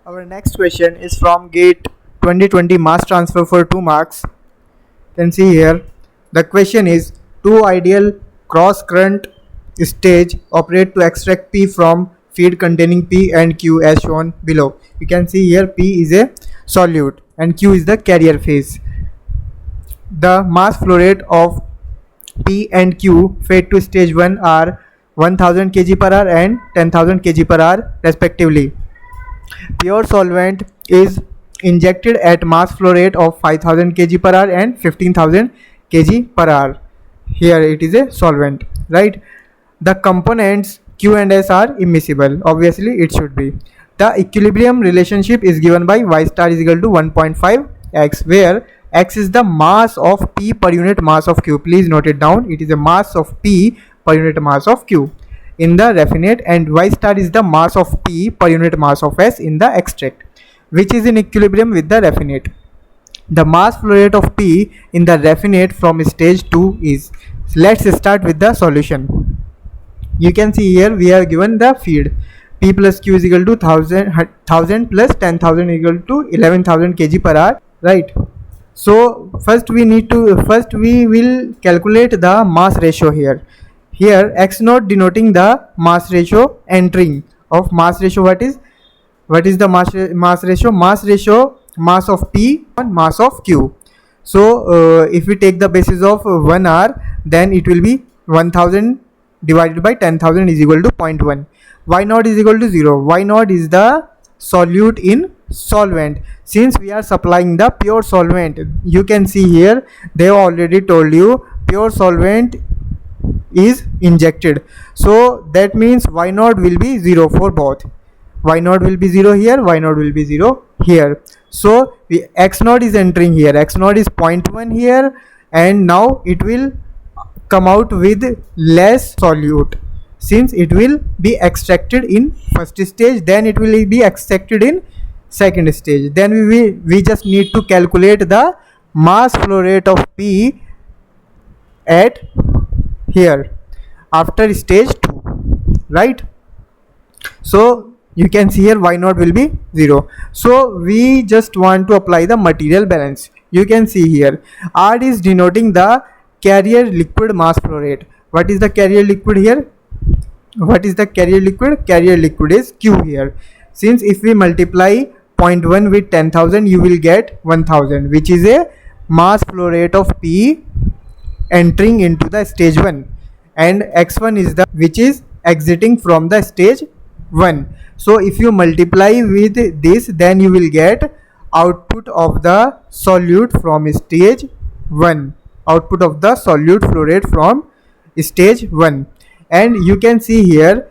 Our next question is from GATE 2020 mass transfer for 2 marks. You can see here the question is, two ideal cross current stage operate to extract P from feed containing P and Q as shown below. You can see here P is a solute and Q is the carrier phase. The mass flow rate of P and Q fed to stage 1 are 1000 kg per hour and 10,000 kg per hour respectively. Pure solvent is injected at mass flow rate of 5000 kg per hour and 15,000 kg per hour. Here it is a solvent, right? The components Q and S are immiscible. Obviously it should be. The equilibrium relationship is given by Y star is equal to 1.5 x, where x is the mass of P per unit mass of Q. Please note it down. It is a mass of P per unit mass of Q in the raffinate, and Y star is the mass of P per unit mass of S in the extract, which is in equilibrium with the raffinate. The mass flow rate of P in the raffinate from stage 2 is. Let's start with the solution. You can see here we have given the feed. P plus Q is equal to 1000 plus 10,000 equal to 11,000 kg per hour, right? So first we will calculate the mass ratio here. Here x naught denoting the mass ratio entering of mass ratio. What is the mass ratio? Mass ratio, mass of P on mass of Q. So if we take the basis of 1 hour, then it will be 1000 divided by 10,000 is equal to 0.1. Y naught is equal to 0. Y naught is the solute in solvent. Since we are supplying the pure solvent, you can see here they have already told you pure solvent is injected, so that means Y naught will be 0 for both. Y naught will be 0 here, Y naught will be 0 here. So x naught is entering here, x naught is 0.1 here, and now it will come out with less solute since it will be extracted in first stage, then it will be extracted in second stage. Then we just need to calculate the mass flow rate of P at here after stage 2, right? So you can see here Y naught will be 0. So we just want to apply the material balance. You can see here R is denoting the carrier liquid mass flow rate. What is the carrier liquid here? What is the carrier liquid? Carrier liquid is Q here. Since if we multiply 0.1 with 10,000, you will get 1000, which is a mass flow rate of P entering into the stage 1, and x1 is the which is exiting from the stage 1. So if you multiply with this, then you will get output of the solute from stage 1, output of the solute flow rate from stage 1. And you can see here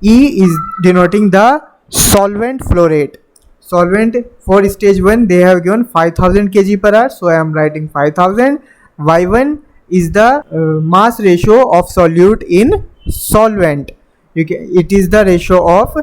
E is denoting the solvent flow rate. Solvent for stage 1 they have given 5000 kg per hour, so I am writing 5000. Y1 is the mass ratio of solute in solvent. It is the ratio of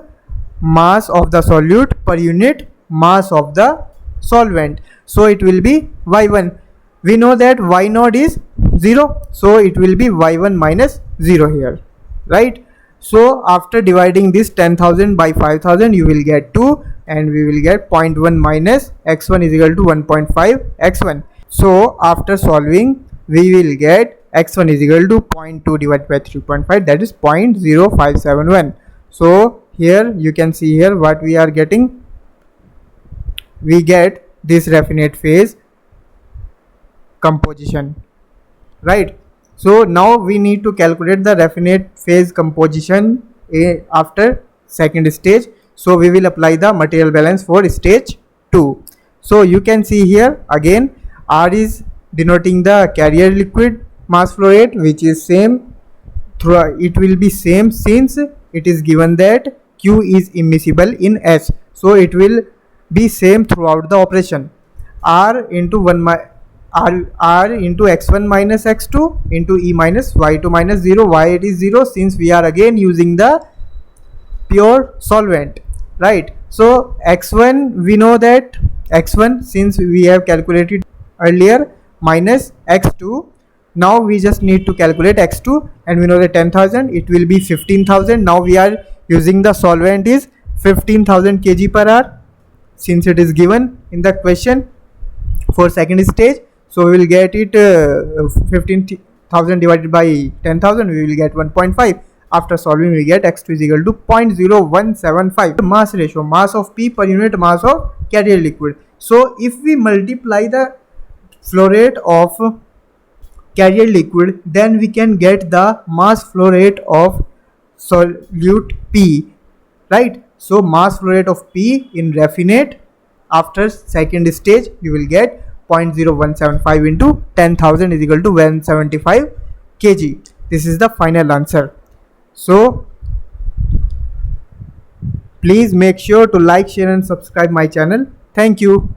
mass of the solute per unit mass of the solvent, so it will be Y1. We know that Y naught is 0, so it will be Y1 minus 0 here, right? So after dividing this 10,000 by 5000, you will get 2, and we will get 0.1 minus x1 is equal to 1.5 x1. So after solving, we will get x1 is equal to 0.2 divided by 3.5, that is 0.0571. So here you can see here what we are getting. We get this raffinate phase composition, right? So now we need to calculate the raffinate phase composition after second stage. So we will apply the material balance for stage 2. So you can see here again R is denoting the carrier liquid mass flow rate, which is same through. It will be same since it is given that Q is immiscible in S, so it will be same throughout the operation. R into R into x1 minus x2 into E minus y2 minus 0. Why it is 0? Since we are again using the pure solvent, right? So x1, we know that x1 since we have calculated earlier minus x2. Now we just need to calculate x2, and we know that 10,000, it will be 15,000. Now we are using the solvent is 15,000 kg per hour, since it is given in the question for second stage. So we will get it 15,000 divided by 10,000, we will get 1.5. After solving, we get x2 is equal to 0.0175. Mass ratio, mass of P per unit mass of carrier liquid. So if we multiply the flow rate of carrier liquid, then we can get the mass flow rate of solute P, right? So mass flow rate of P in raffinate after second stage, you will get 0.0175 into 10,000 is equal to 175 kg. This is the final answer. So please make sure to like, share and subscribe my channel. Thank you.